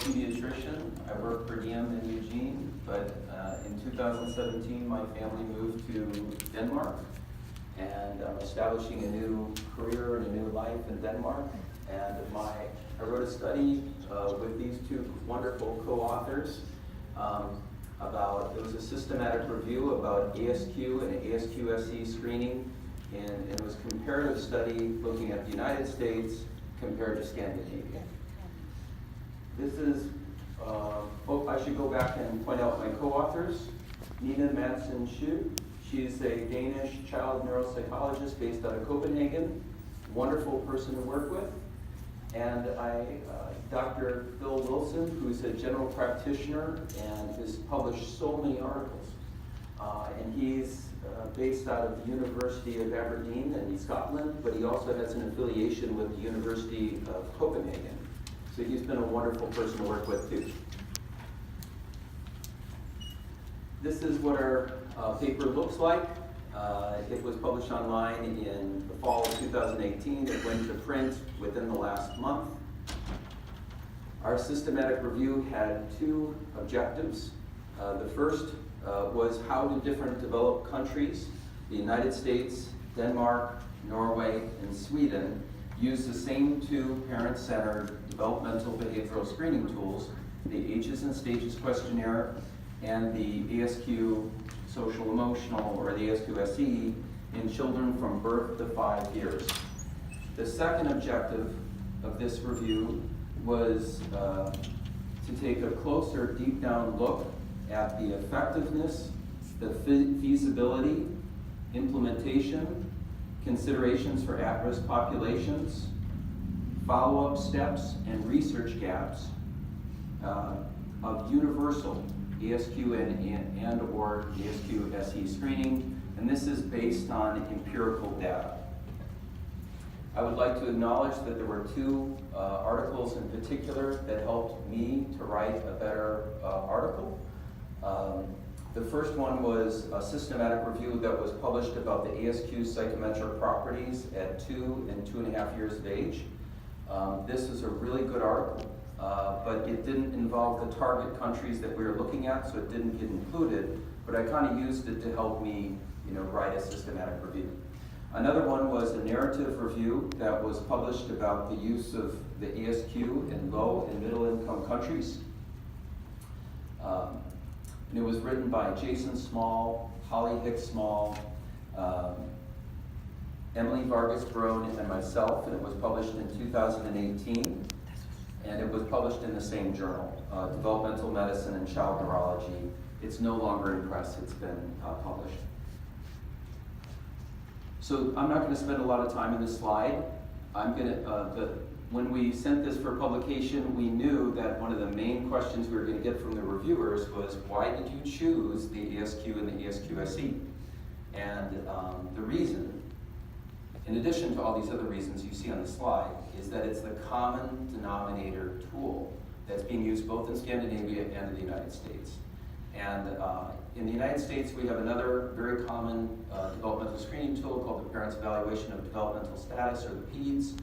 pediatrician. I work per diem in Eugene, but in 2017 my family moved to Denmark, and I'm establishing a new career and a new life in Denmark. And I wrote a study with these two wonderful co-authors it was a systematic review about ASQ and ASQ-SE screening, and it was a comparative study looking at the United States compared to Scandinavia. This is, I should go back and point out my co-authors. Nina Madsen-Schou. She's a Danish child neuropsychologist based out of Copenhagen. Wonderful person to work with. And Dr. Phil Wilson, who's a general practitioner and has published so many articles. And he's based out of the University of Aberdeen in Scotland, but he also has an affiliation with the University of Copenhagen. So he's been a wonderful person to work with too. This is what our paper looks like. It was published online in the fall of 2018. It went to print within the last month. Our systematic review had two objectives. The first was how do different developed countries, the United States, Denmark, Norway, and Sweden, use the same two parent-centered developmental behavioral screening tools, the Ages and Stages questionnaire and the ASQ social emotional, or the ASQ-SE, in children from birth to 5 years. The second objective of this review was to take a closer, deep down look at the effectiveness, the feasibility, implementation, considerations for at-risk populations, follow-up steps, and research gaps of universal ASQ and or ASQ-SE screening, and this is based on empirical data. I would like to acknowledge that there were two articles in particular that helped me to write a better article. The first one was a systematic review that was published about the ASQ psychometric properties at 2 and 2.5 years of age. This is a really good article. But it didn't involve the target countries that we were looking at, so it didn't get included, but I kind of used it to help me, write a systematic review. Another one was a narrative review that was published about the use of the ASQ in low and middle income countries. And it was written by Jason Small, Holly Hicks Small, Emily Vargas Brown, and myself, and it was published in 2018. And it was published in the same journal, Developmental Medicine and Child Neurology. It's no longer in press, it's been published. So I'm not going to spend a lot of time in this slide. When we sent this for publication, we knew that one of the main questions we were going to get from the reviewers was, why did you choose the ASQ and the ASQ-SE? And the reason, in addition to all these other reasons you see on the slide, is that it's the common denominator tool that's being used both in Scandinavia and in the United States. And in the United States, we have another very common developmental screening tool called the Parents Evaluation of Developmental Status, or the PEDS,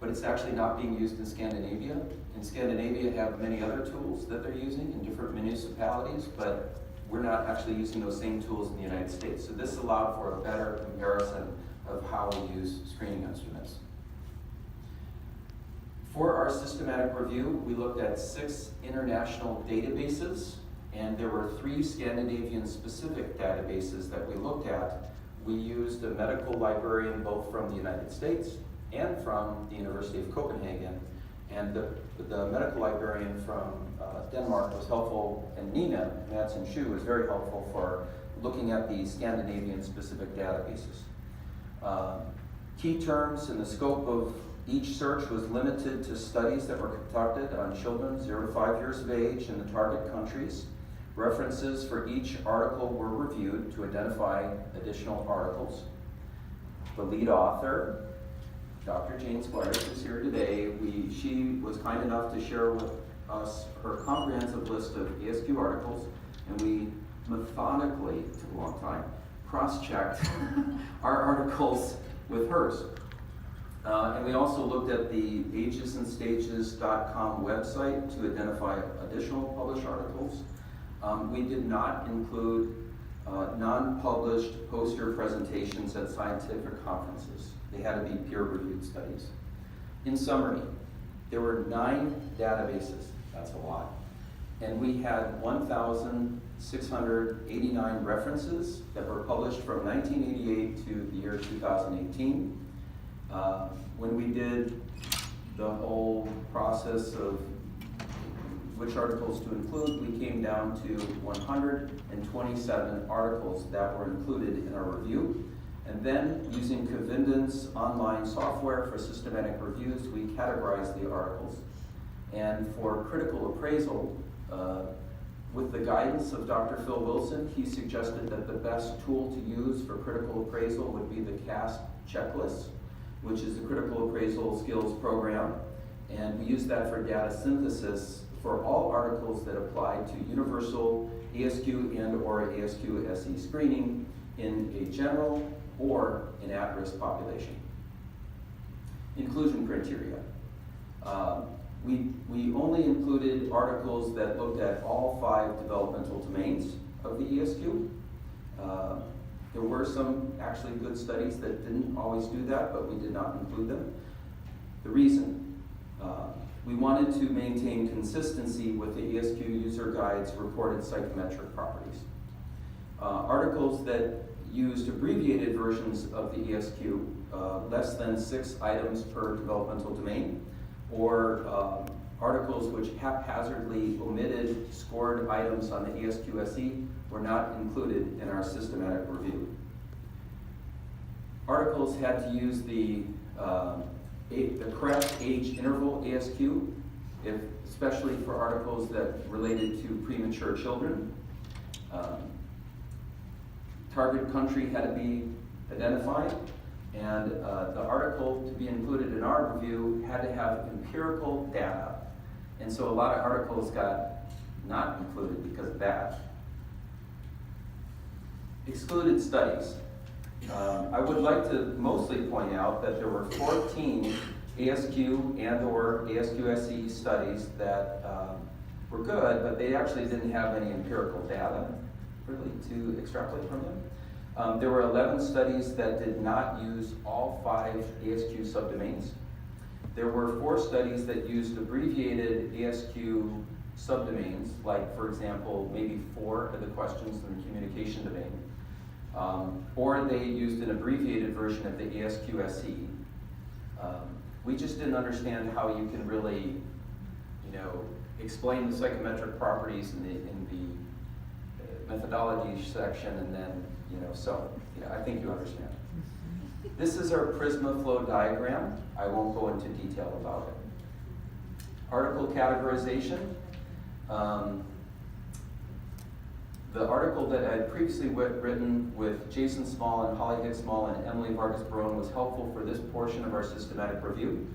but it's actually not being used in Scandinavia. In Scandinavia, have many other tools that they're using in different municipalities, but we're not actually using those same tools in the United States. So this allowed for a better comparison of how we use screening instruments. For our systematic review, we looked at 6 international databases, and there were 3 Scandinavian-specific databases that we looked at. We used a medical librarian both from the United States and from the University of Copenhagen, and the medical librarian from Denmark was helpful, and Nina Madsen-Schou was very helpful for looking at the Scandinavian-specific databases. Key terms in the scope of each search was limited to studies that were conducted on children 0 to 5 years of age in the target countries. References for each article were reviewed to identify additional articles. The lead author, Dr. Jane Squires, who's here today, she was kind enough to share with us her comprehensive list of ASQ articles, and we methodically, it took a long time, cross-checked our articles with hers. And we also looked at the agesandstages.com website to identify additional published articles. We did not include non-published poster presentations at scientific conferences. They had to be peer-reviewed studies. In summary, there were 9 databases, that's a lot, and we had 1,689 references that were published from 1988 to the year 2018. When we did the whole process of which articles to include, we came down to 127 articles that were included in our review. And then, using Covindon's online software for systematic reviews, we categorized the articles. And for critical appraisal, with the guidance of Dr. Phil Wilson, he suggested that the best tool to use for critical appraisal would be the CAST checklist, which is the Critical Appraisal Skills Program. And we use that for data synthesis for all articles that apply to universal ASQ and/or ASQ SE screening in a general or an at-risk population. Inclusion criteria. We only included articles that looked at all 5 developmental domains of the ESQ. There were some actually good studies that didn't always do that, but we did not include them. The reason, we wanted to maintain consistency with the ESQ user guide's reported psychometric properties. Articles that used abbreviated versions of the ESQ, less than 6 items per developmental domain, or articles which haphazardly omitted scored items on the ASQ SE were not included in our systematic review. Articles had to use the correct age interval ASQ, especially for articles that related to premature children. Target country had to be identified, and the article to be included in our review had to have empirical data. And so a lot of articles got not included because of that. Excluded studies. I would like to mostly point out that there were 14 ASQ and/or ASQ SE studies that were good, but they actually didn't have any empirical data really to extrapolate from them. There were 11 studies that did not use all 5 ASQ subdomains. There were 4 studies that used abbreviated ASQ subdomains, like, for example, maybe 4 of the questions in the communication domain. Or they used an abbreviated version of the ASQ SE. We just didn't understand how you can really, explain the psychometric properties in the methodology section, and then, I think you understand. This is our Prisma flow diagram. I won't go into detail about it. Article categorization. The article that I had previously written with Jason Small and Holly Hicks Small and Emily Vargas Barone was helpful for this portion of our systematic review.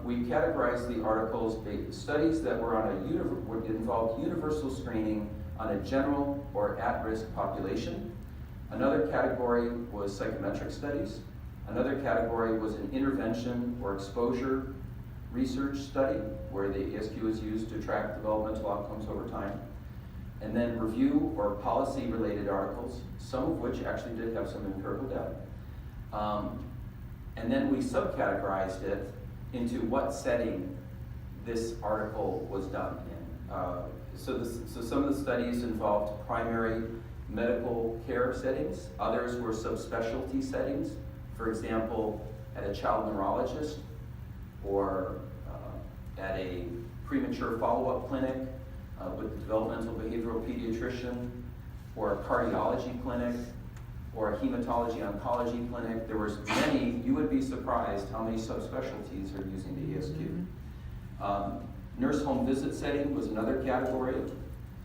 We categorized the articles based studies that were involved universal screening on a general or at-risk population. Another category was psychometric studies. Another category was an intervention or exposure research study, where the ASQ is used to track developmental outcomes over time. And then review or policy-related articles, some of which actually did have some empirical data. And then we subcategorized it into what setting this article was done in. So some of the studies involved primary medical care settings. Others were subspecialty settings. For example, at a child neurologist, or at a premature follow-up clinic with a developmental behavioral pediatrician, or a cardiology clinic, or a hematology oncology clinic. There was many. You would be surprised how many subspecialties are using the ASQ. Nurse home visit setting was another category.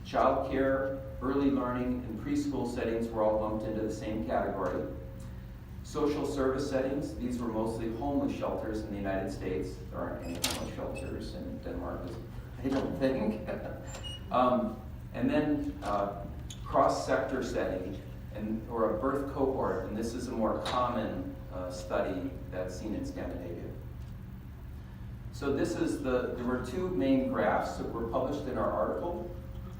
Child care, early learning, and preschool settings were all lumped into the same category. Social service settings, these were mostly homeless shelters in the United States. There aren't any homeless shelters in Denmark, I don't think. And then cross-sector setting, or a birth cohort, and this is a more common study that's seen in Scandinavia. So there were two main graphs that were published in our article.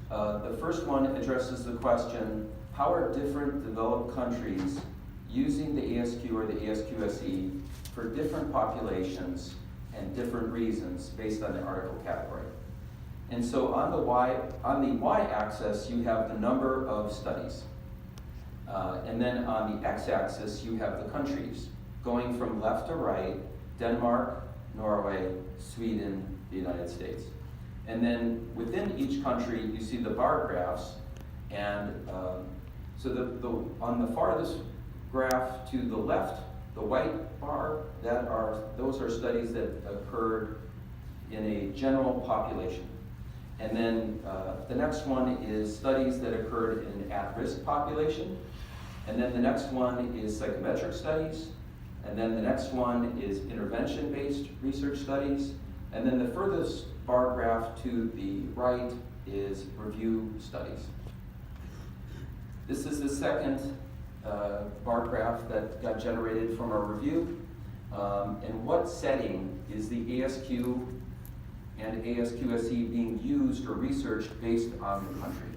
The first one addresses the question, how are different developed countries using the ASQ or the ASQSE for different populations and different reasons based on the article category? And so on the y-axis, you have the number of studies. And then on the x-axis, you have the countries, going from left to right: Denmark, Norway, Sweden, the United States. And then within each country, you see the bar graphs. And so on the farthest graph to the left, the white bar, those are studies that occurred in a general population. And then the next one is studies that occurred in an at-risk population. And then the next one is psychometric studies. And then the next one is intervention-based research studies. And then the furthest bar graph to the right is review studies. This is the second bar graph that got generated from our review. In what setting is the ASQ and ASQSE being used or researched based on the country?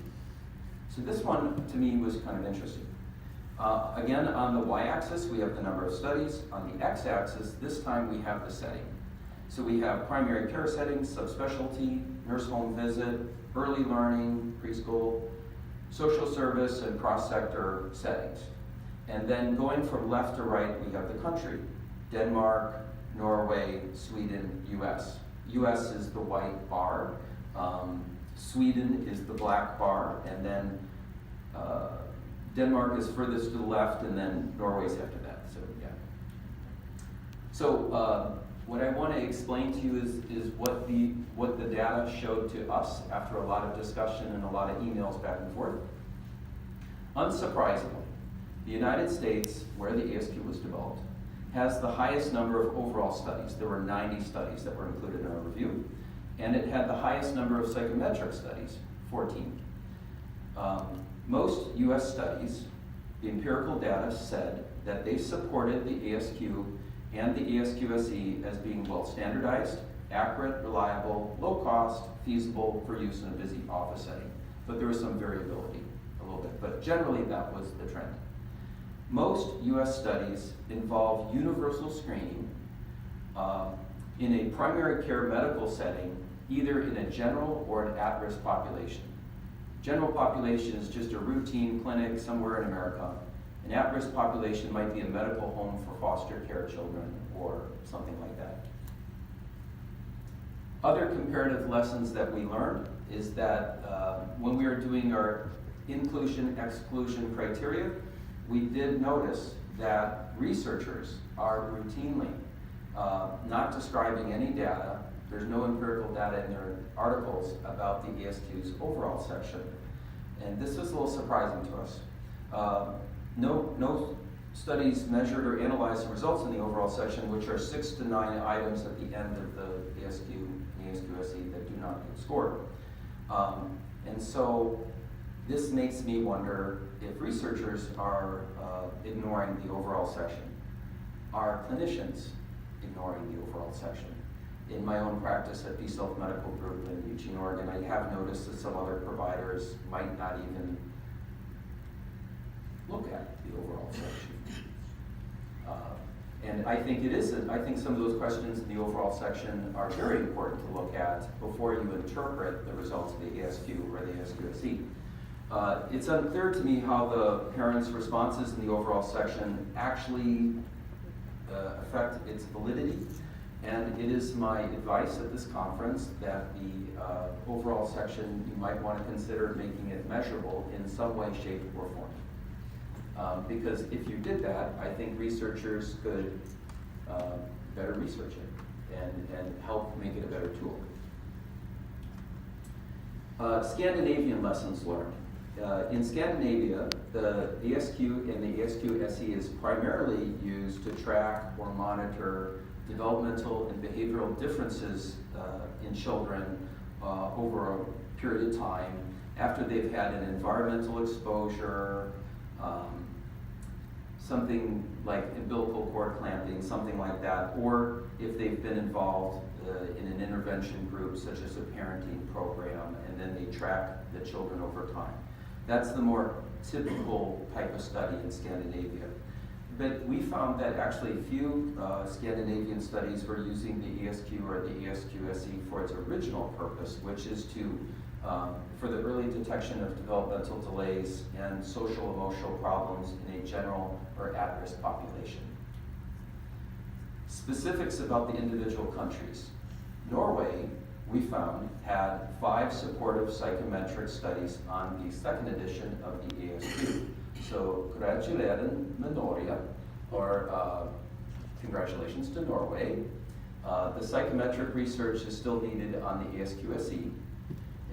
So this one, to me, was kind of interesting. Again, on the y-axis, we have the number of studies. On the x-axis, this time we have the setting. So we have primary care settings, subspecialty, nurse home visit, early learning, preschool, social service, and cross-sector settings. And then going from left to right, we have the country: Denmark, Norway, Sweden, US. US is the white bar, Sweden is the black bar, and then Denmark is furthest to the left, and then Norway's after that. So yeah. So what I want to explain to you is what the data showed to us after a lot of discussion and a lot of emails back and forth. Unsurprisingly, the United States, where the ASQ was developed, has the highest number of overall studies. There were 90 studies that were included in our review, and it had the highest number of psychometric studies, 14. Most US studies, the empirical data said that they supported the ASQ and the ASQSE as being well standardized, accurate, reliable, low cost, feasible for use in a busy office setting. But there was some variability a little bit, but generally that was the trend. Most US studies involve universal screening in a primary care medical setting, either in a general or an at-risk population. General population is just a routine clinic somewhere in America. An at-risk population might be a medical home for foster care children or something like that. Other comparative lessons that we learned is that when we were doing our inclusion-exclusion criteria, we did notice that researchers are routinely not describing any data. There's no empirical data in their articles about the ASQ's overall section. And this was a little surprising to us. No studies measured or analyzed the results in the overall section, which are 6 to 9 items at the end of the ASQ and ASQSE that do not get scored. And so this makes me wonder if researchers are ignoring the overall section. Are clinicians ignoring the overall section? In my own practice at B-Self Medical Group in Eugene, Oregon, I have noticed that some other providers might not even look at the overall section. And I think I think some of those questions in the overall section are very important to look at before you interpret the results of the ASQ or the ASQSE. It's unclear to me how the parents' responses in the overall section actually affect its validity. And it is my advice at this conference that the overall section, you might want to consider making it measurable in some way, shape, or form. Because if you did that, I think researchers could better research it and help make it a better tool. Scandinavian lessons learned. In Scandinavia, the ASQ and the ASQ-SE is primarily used to track or monitor developmental and behavioral differences in children over a period of time after they've had an environmental exposure, something like umbilical cord clamping, something like that, or if they've been involved in an intervention group such as a parenting program, and then they track the children over time. That's the more typical type of study in Scandinavia. But we found that actually few Scandinavian studies were using the ASQ or the ASQ-SE for its original purpose, which is to for the early detection of developmental delays and social emotional problems in a general or at-risk population. Specifics about the individual countries. Norway, we found, had 5 supportive psychometric studies on the second edition of the ASQ. So, gratulerer med Norge, or congratulations to Norway. The psychometric research is still needed on the ASQ-SE.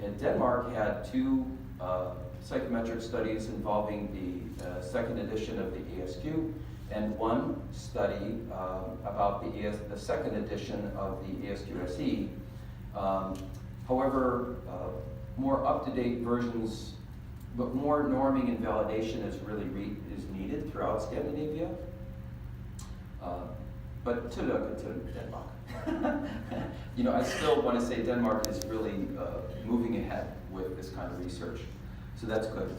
And Denmark had 2 psychometric studies involving the second edition of the ASQ, and 1 study about the second edition of the ASQ-SE. However, more up-to-date versions, but more norming and validation is needed throughout Scandinavia. But to Denmark. You know, I still want to say Denmark is really moving ahead with this kind of research, so that's good.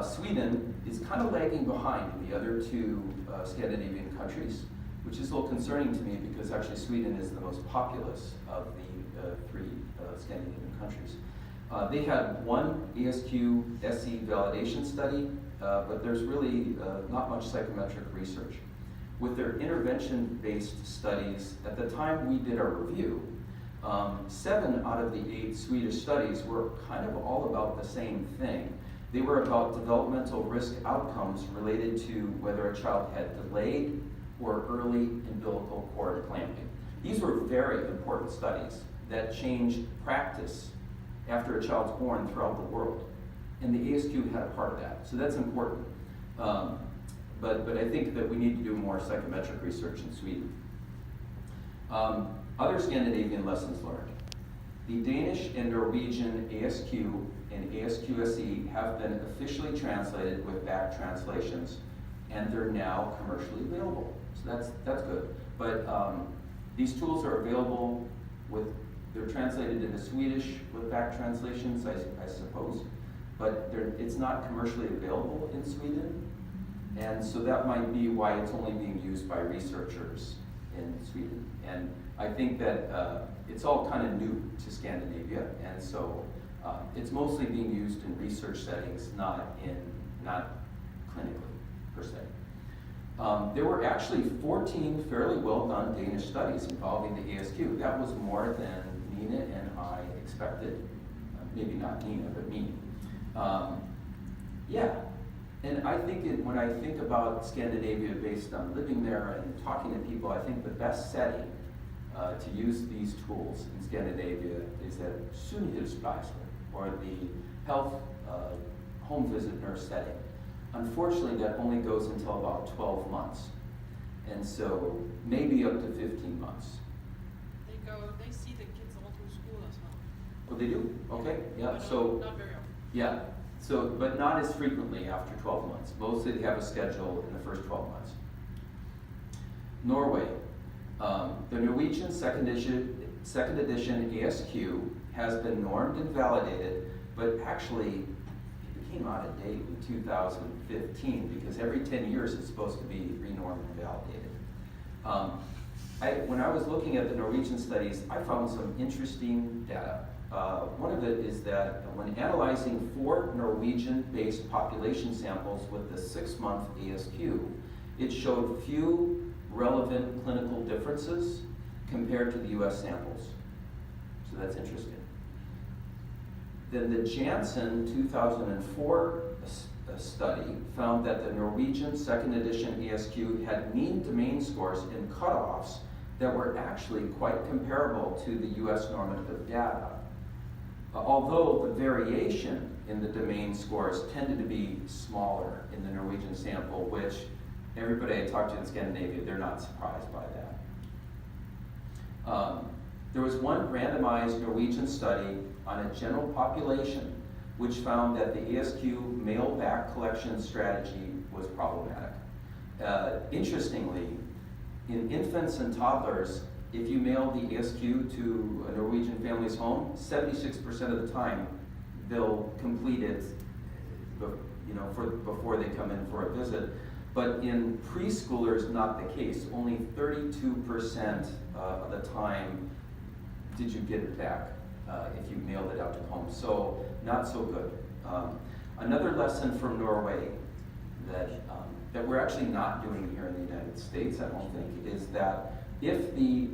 Sweden is kind of lagging behind the other 2 Scandinavian countries, which is a little concerning to me because actually Sweden is the most populous of the 3 Scandinavian countries. They had 1 ASQ-SE validation study, but there's really not much psychometric research. With their intervention-based studies, at the time we did our review, 7 out of the 8 Swedish studies were kind of all about the same thing. They were about developmental risk outcomes related to whether a child had delayed or early umbilical cord clamping. These were very important studies that changed practice after a child's born throughout the world. And the ASQ had a part of that, so that's important. But I think that we need to do more psychometric research in Sweden. Other Scandinavian lessons learned. The Danish and Norwegian ASQ and ASQ-SE have been officially translated with back translations, and they're now commercially available. So that's good. But these tools are available they're translated into Swedish with back translations, I suppose, but it's not commercially available in Sweden. And so that might be why it's only being used by researchers in Sweden. And I think that it's all kind of new to Scandinavia, and so it's mostly being used in research settings, not clinically per se. There were actually 14 fairly well done Danish studies involving the ASQ. That was more than Nina and I expected. Maybe not Nina, but me. Yeah. And I think when I think about Scandinavia based on living there and talking to people, I think the best setting to use these tools in Scandinavia is at sundhedsplejerske, or the health home visit nurse setting. Unfortunately, that only goes until about 12 months. And so maybe up to 15 months. They see the kids all through school as well. Oh, they do? Okay, yeah, But so. not very often. Yeah. So, but not as frequently after 12 months. Mostly they have a schedule in the first 12 months. Norway. The Norwegian second edition ASQ has been normed and validated, but actually it became out of date in 2015 because every 10 years it's supposed to be renormed and validated. When I was looking at the Norwegian studies, I found some interesting data. One of it is that when analyzing 4 Norwegian-based population samples with the 6-month ASQ, it showed few relevant clinical differences compared to the US samples. So that's interesting. Then the Janssen 2004 study found that the Norwegian second edition ASQ had mean domain scores and cutoffs that were actually quite comparable to the US normative data. Although the variation in the domain scores tended to be smaller in the Norwegian sample, which everybody I talked to in Scandinavia, they're not surprised by that. There was one randomized Norwegian study on a general population which found that the ASQ male back collection strategy was problematic. Interestingly, in infants and toddlers, if you mail the ASQ to a Norwegian family's home, 76% of the time they'll complete it, before they come in for a visit. But in preschoolers, not the case. Only 32% of the time did you get it back if you mailed it out to home. So not so good. Another lesson from Norway that we're actually not doing here in the United States, I don't think, is that if the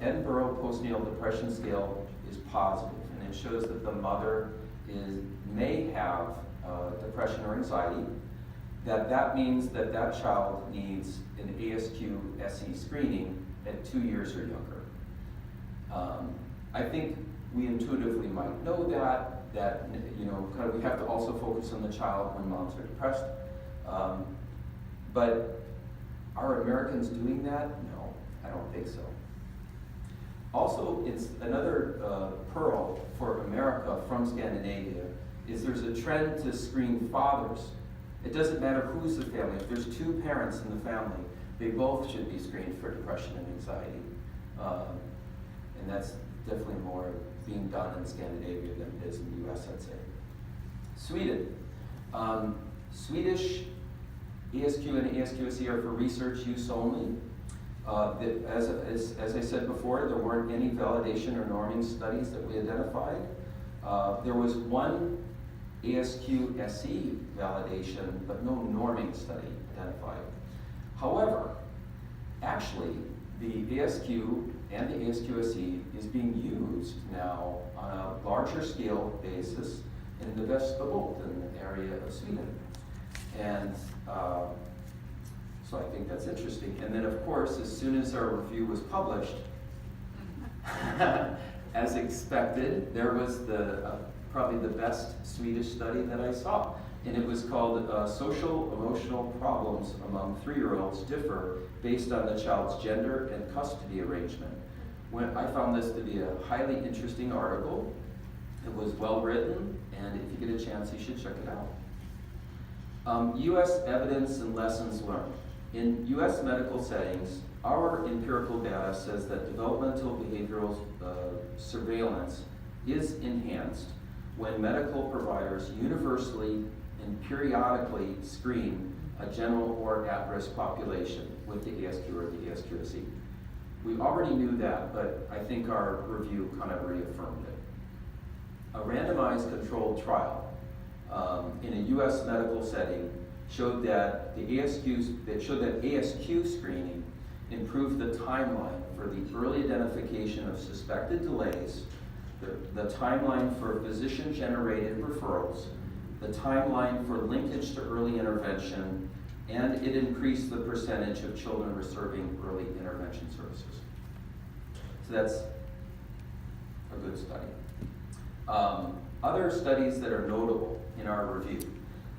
Edinburgh postnatal depression scale is positive, and it shows that the mother may have depression or anxiety, that means that child needs an ASQ SE screening at 2 years or younger. I think we intuitively might know that we have to also focus on the child when moms are depressed. But are Americans doing that? No, I don't think so. Also, it's another pearl for America from Scandinavia is there's a trend to screen fathers. It doesn't matter who's the family. If there's two parents in the family, they both should be screened for depression and anxiety. And that's definitely more being done in Scandinavia than it is in the US, I'd say. Sweden. Swedish ASQ and ASQSE are for research use only. As I said before, there weren't any validation or norming studies that we identified. There was one ASQ SE validation, but no norming study identified. However, actually, the ASQ and the ASQ SE is being used now on a larger scale basis in the Västerbotten area of Sweden. And so I think that's interesting. And then, of course, as soon as our review was published, as expected, there was probably the best Swedish study that I saw. And it was called Social Emotional Problems Among 3-Year-Olds Differ Based on the Child's Gender and Custody Arrangement. When I found this to be a highly interesting article. It was well written, and if you get a chance, you should check it out. U.S. evidence and lessons learned. In U.S. medical settings, our empirical data says that developmental behavioral surveillance is enhanced when medical providers universally and periodically screen a general or at-risk population with the ASQ or the ASQSE. We already knew that, but I think our review kind of reaffirmed it. A randomized controlled trial in a U.S. medical setting showed that ASQ screening improved the timeline for the early identification of suspected delays, the timeline for physician-generated referrals, the timeline for linkage to early intervention, and it increased the percentage of children receiving early intervention services. So that's a good study. Other studies that are notable in our review.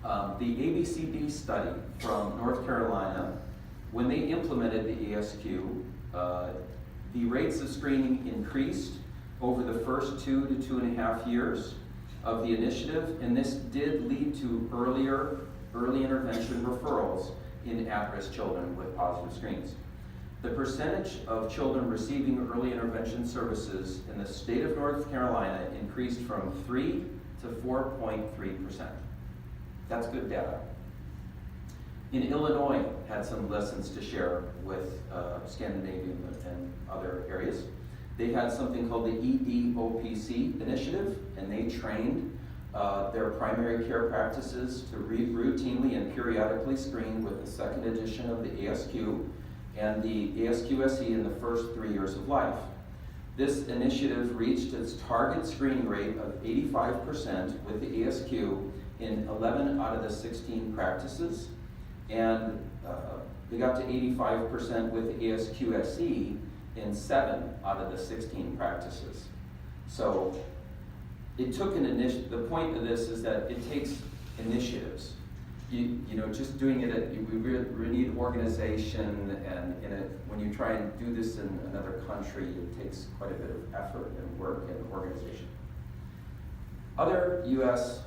The ABCD study from North Carolina, when they implemented the ASQ, the rates of screening increased over the first 2 to 2.5 years of the initiative, and this did lead to early intervention referrals in at-risk children with positive screens. The percentage of children receiving early intervention services in the state of North Carolina increased from 3 to 4.3%. That's good data. In Illinois, had some lessons to share with Scandinavia and other areas. They had something called the EDOPC initiative, and they trained their primary care practices to routinely and periodically screen with the second edition of the ASQ and the ASQSE in the first 3 years of life. This initiative reached its target screening rate of 85% with the ASQ in 11 out of the 16 practices, and they got to 85% with the ASQSE in 7 out of the 16 practices. So it took an initiative. The point of this is that it takes initiatives. Just doing it, we need organization, and when you try and do this in another country, it takes quite a bit of effort and work and organization. Other U.S.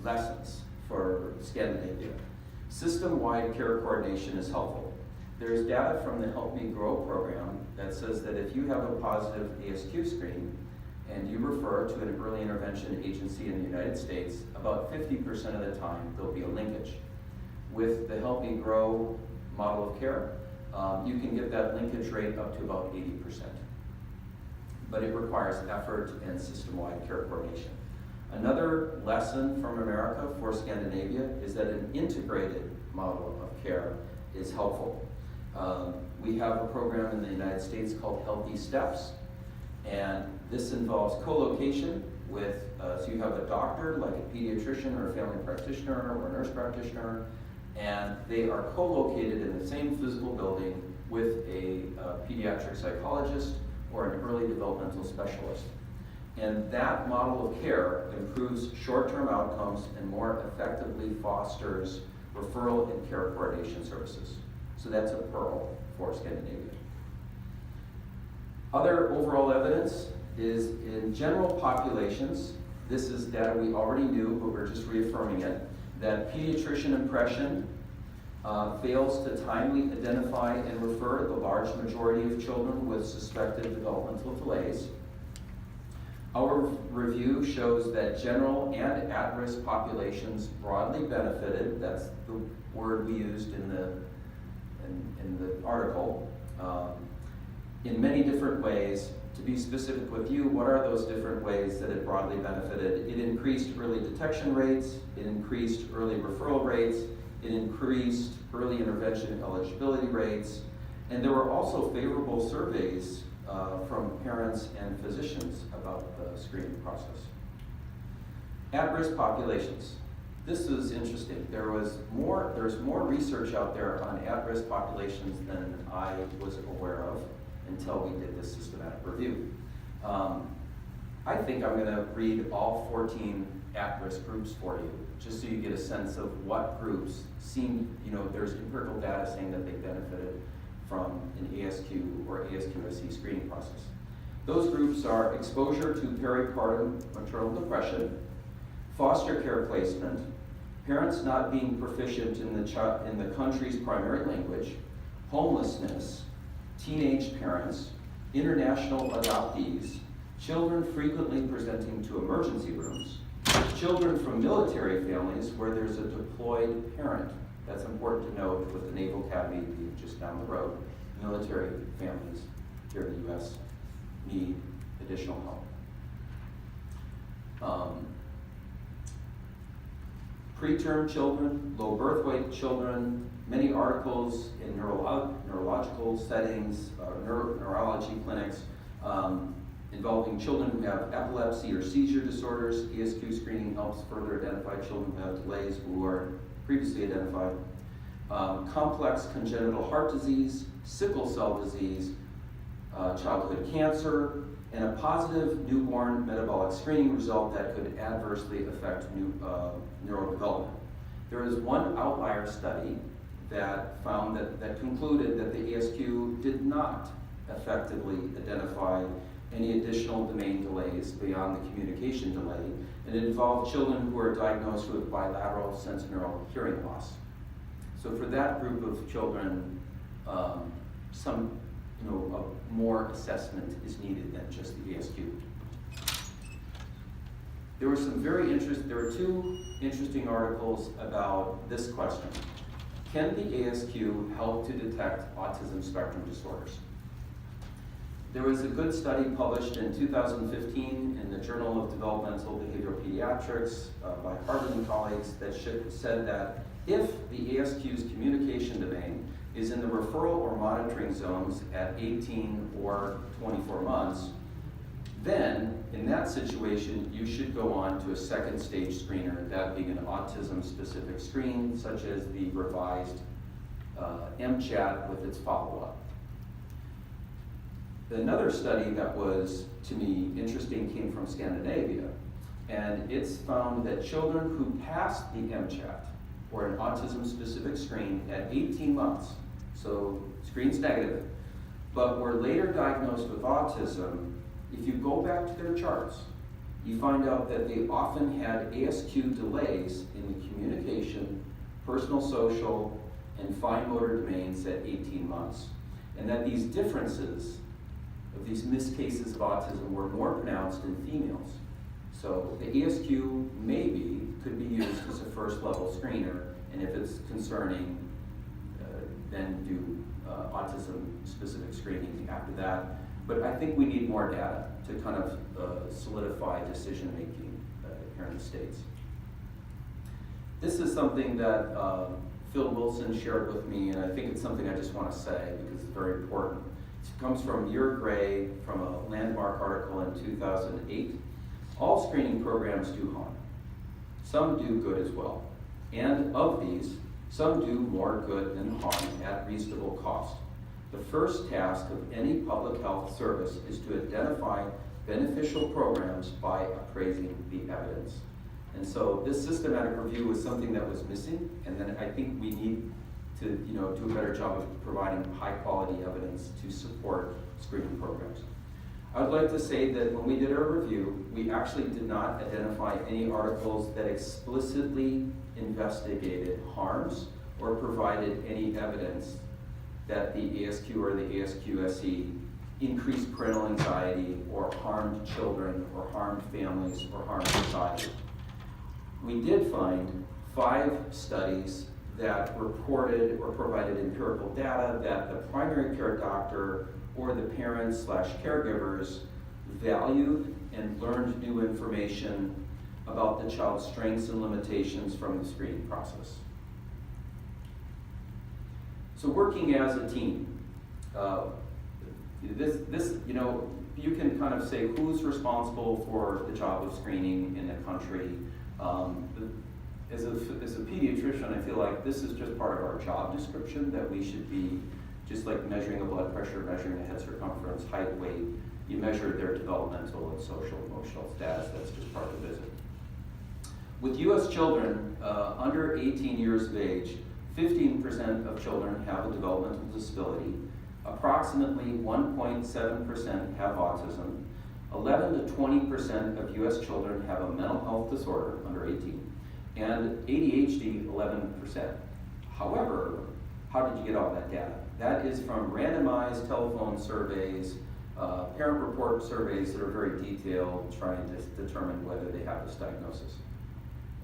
lessons for Scandinavia. System-wide care coordination is helpful. There's data from the Help Me Grow program that says that if you have a positive ASQ screen and you refer to an early intervention agency in the United States, about 50% of the time there'll be a linkage. With the Help Me Grow model of care, you can get that linkage rate up to about 80%. But it requires effort and system-wide care coordination. Another lesson from America for Scandinavia is that an integrated model of care is helpful. We have a program in the United States called Healthy Steps, and this involves co-location with, so you have a doctor, like a pediatrician or a family practitioner or a nurse practitioner, and they are co-located in the same physical building with a pediatric psychologist or an early developmental specialist. And that model of care improves short-term outcomes and more effectively fosters referral and care coordination services. So that's a pearl for Scandinavia. Other overall evidence is in general populations, this is data we already knew, but we're just reaffirming it, that pediatrician impression fails to timely identify and refer the large majority of children with suspected developmental delays. Our review shows that general and at-risk populations broadly benefited, that's the word we used in the article, in many different ways. To be specific with you, what are those different ways that it broadly benefited? It increased early detection rates, it increased early referral rates, it increased early intervention eligibility rates, and there were also favorable surveys from parents and physicians about the screening process. At-risk populations. This is interesting. There's more research out there on at-risk populations than I was aware of until we did this systematic review. I think I'm going to read all 14 at-risk groups for you, just so you get a sense of what groups seem, there's empirical data saying that they benefited from an ASQ or ASQSE screening process. Those groups are exposure to peripartum maternal depression, foster care placement, parents not being proficient in the country's primary language, homelessness, teenage parents, international adoptees, children frequently presenting to emergency rooms, children from military families where there's a deployed parent. That's important to note with the Naval Academy being just down the road. Military families here in the U.S. need additional help. Preterm children, low birth weight children, many articles in neurological settings, neurology clinics, involving children who have epilepsy or seizure disorders. ASQ screening helps further identify children who have delays who are previously identified. Complex congenital heart disease, sickle cell disease, childhood cancer, and a positive newborn metabolic screening result that could adversely affect neurodevelopment. There is one outlier study that found that concluded that the ASQ did not effectively identify any additional domain delays beyond the communication delay, and it involved children who were diagnosed with bilateral sensorineural hearing loss. So for that group of children, more assessment is needed than just the ASQ. There were two interesting articles about this question. Can the ASQ help to detect autism spectrum disorders? There was a good study published in 2015 in the Journal of Developmental Behavioral Pediatrics by Harvard and colleagues that said that if the ASQ's communication domain is in the referral or monitoring zones at 18 or 24 months, then in that situation, you should go on to a second stage screener, that being an autism-specific screen, such as the revised MCHAT with its follow-up. Another study that was, to me, interesting came from Scandinavia, and it's found that children who passed the MCHAT, or an autism-specific screen, at 18 months, so screen's negative, but were later diagnosed with autism, if you go back to their charts, you find out that they often had ASQ delays in the communication, personal, social, and fine motor domains at 18 months. And that these differences of these missed cases of autism were more pronounced in females. So the ASQ maybe could be used as a first level screener, and if it's concerning, then do autism specific screening after that. But I think we need more data to kind of solidify decision making here in the States. This is something that Phil Wilson shared with me, and I think it's something I just want to say because it's very important. It comes from Muir Gray from a landmark article in 2008. All screening programs do harm. Some do good as well. And of these, some do more good than harm at reasonable cost. The first task of any public health service is to identify beneficial programs by appraising the evidence. And so this systematic review was something that was missing, and then I think we need to do a better job of providing high quality evidence to support screening programs. I would like to say that when we did our review, we actually did not identify any articles that explicitly investigated harms or provided any evidence that the ASQ or the ASQSE increased parental anxiety or harmed children or harmed families or harmed society. We did find 5 studies that reported or provided empirical data that the primary care doctor or the parents/caregivers valued and learned new information about the child's strengths and limitations from the screening process. So working as a team, you can kind of say who's responsible for the job of screening in the country. As a pediatrician, I feel like this is just part of our job description, that we should be just like measuring a blood pressure, measuring a head circumference, height, weight. You measure their developmental and social, emotional status. That's just part of the visit. With U.S. children under 18 years of age, 15% of children have a developmental disability. Approximately 1.7% have autism. 11 to 20% of U.S. children have a mental health disorder under 18, and ADHD, 11%. However, how did you get all that data? That is from randomized telephone surveys, parent report surveys that are very detailed, trying to determine whether they have this diagnosis.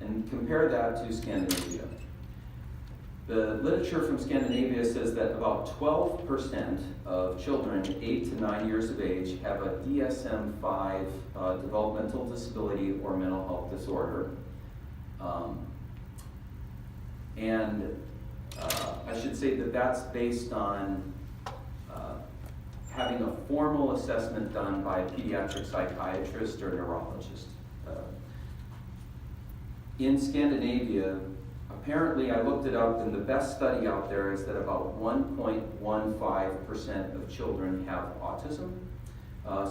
And compare that to Scandinavia. The literature from Scandinavia says that about 12% of children 8 to 9 years of age have a DSM-5 developmental disability or mental health disorder. I should say that that's based on having a formal assessment done by a pediatric psychiatrist or neurologist. In Scandinavia, apparently, I looked it up, and the best study out there is that about 1.15% of children have autism.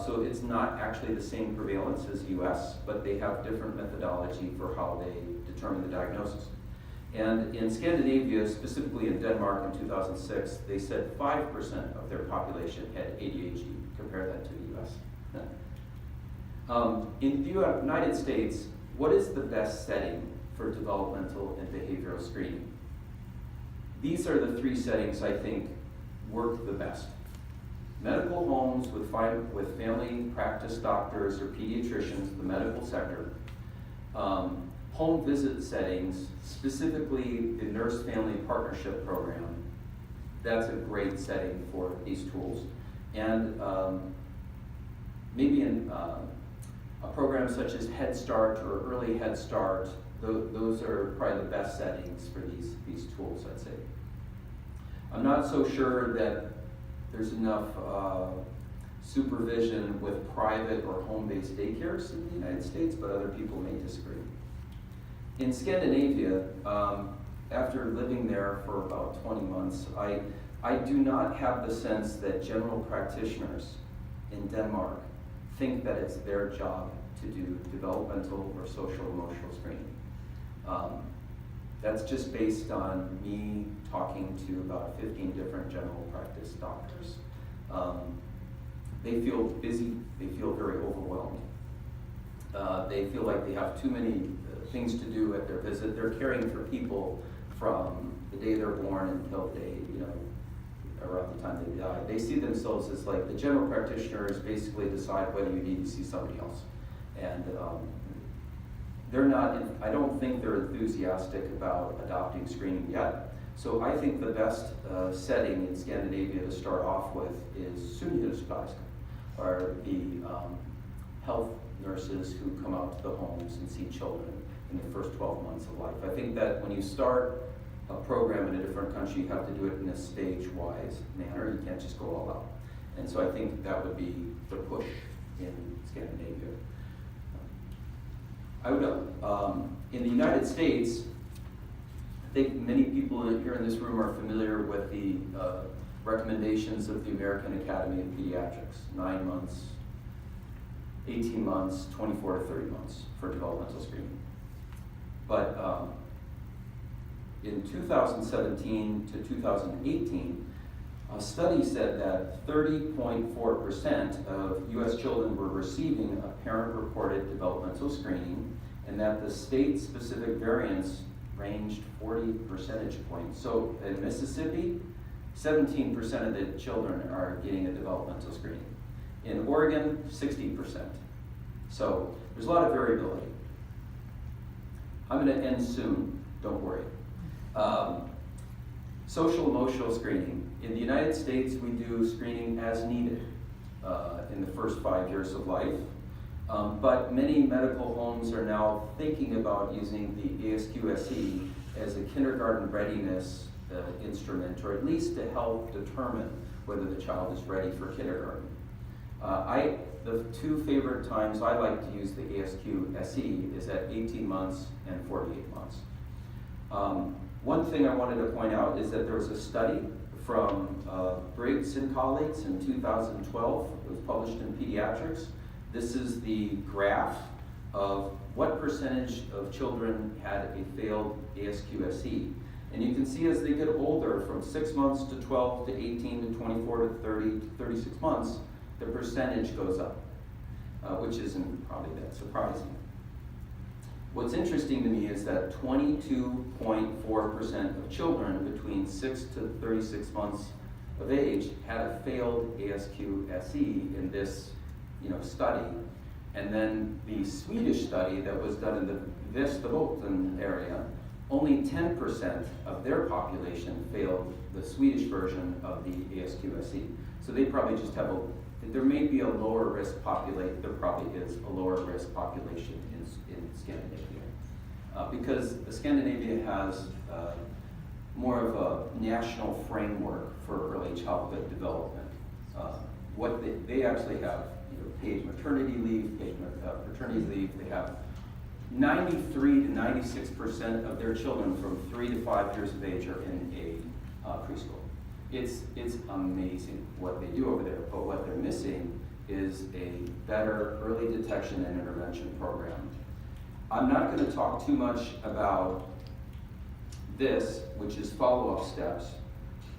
So it's not actually the same prevalence as US, but they have different methodology for how they determine the diagnosis. And in Scandinavia, specifically in Denmark in 2006, they said 5% of their population had ADHD. Compare that to the US. In the United States, what is the best setting for developmental and behavioral screening? These are the 3 settings I think work the best. Medical homes with family practice doctors or pediatricians, the medical sector. Home visit settings, specifically the nurse-family partnership program. That's a great setting for these tools. And maybe in a program such as Head Start or Early Head Start, those are probably the best settings for these tools, I'd say. I'm not so sure that there's enough supervision with private or home-based daycares in the United States, but other people may disagree. In Scandinavia, after living there for about 20 months, I do not have the sense that general practitioners in Denmark think that it's their job to do developmental or social emotional screening. That's just based on me talking to about 15 different general practice doctors. They feel busy, they feel very overwhelmed. They feel like they have too many things to do at their visit. They're caring for people from the day they're born until they, around the time they die. They see themselves as like, the general practitioners basically decide whether you need to see somebody else. And they're not, I don't think they're enthusiastic about adopting screening yet. So I think the best setting in Scandinavia to start off with is synhusparsk, or the health nurses who come out to the homes and see children in the first 12 months of life. I think that when you start a program in a different country, you have to do it in a stage-wise manner. You can't just go all out. And so I think that would be the push in Scandinavia. I would, in the United States, I think many people here in this room are familiar with the recommendations of the American Academy of Pediatrics: 9 months, 18 months, 24 to 30 months for developmental screening. But in 2017 to 2018, a study said that 30.4% of US children were receiving a parent-reported developmental screening, and that the state-specific variance ranged 40 percentage points. So in Mississippi, 17% of the children are getting a developmental screening. In Oregon, 60%. So there's a lot of variability. I'm going to end soon, don't worry. Social emotional screening. In the United States, we do screening as needed in the first 5 years of life. But many medical homes are now thinking about using the ASQ-SE as a kindergarten readiness instrument, or at least to help determine whether the child is ready for kindergarten. The two favorite times I like to use the ASQ-SE is at 18 months and 48 months. One thing I wanted to point out is that there was a study from Briggs and colleagues in 2012. It was published in Pediatrics. This is the graph of what percentage of children had a failed ASQ-SE. And you can see as they get older, from 6 months to 12 to 18 to 24 to 30 to 36 months, the percentage goes up, which isn't probably that surprising. What's interesting to me is that 22.4% of children between 6 to 36 months of age had a failed ASQ-SE in this study. And then the Swedish study that was done in the Västerbotten area, only 10% of their population failed the Swedish version of the ASQ-SE. So they probably just have there may be a lower risk population, there probably is a lower risk population in Scandinavia. Because Scandinavia has more of a national framework for early childhood development. They actually have paid maternity leave, paid paternity leave. They have 93 to 96% of their children from 3 to 5 years of age are in a preschool. It's amazing what they do over there, but what they're missing is a better early detection and intervention program. I'm not going to talk too much about this, which is follow-up steps.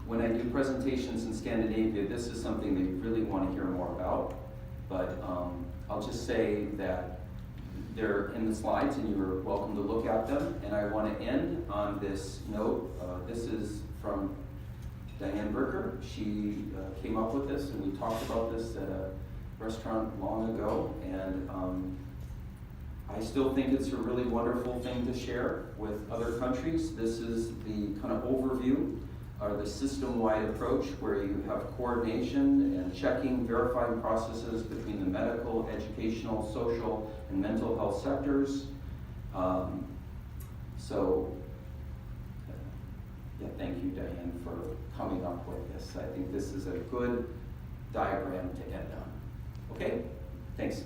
When I do presentations in Scandinavia, this is something they really want to hear more about, but I'll just say that they're in the slides and you're welcome to look at them. And I want to end on this note. This is from Diane Berger. She came up with this, and we talked about this at a restaurant long ago, and I still think it's a really wonderful thing to share with other countries. This is the kind of overview, or the system-wide approach, where you have coordination and checking, verifying processes between the medical, educational, social, and mental health sectors. Thank you, Diane, for coming up with this. I think this is a good diagram to end on. Okay? Thanks.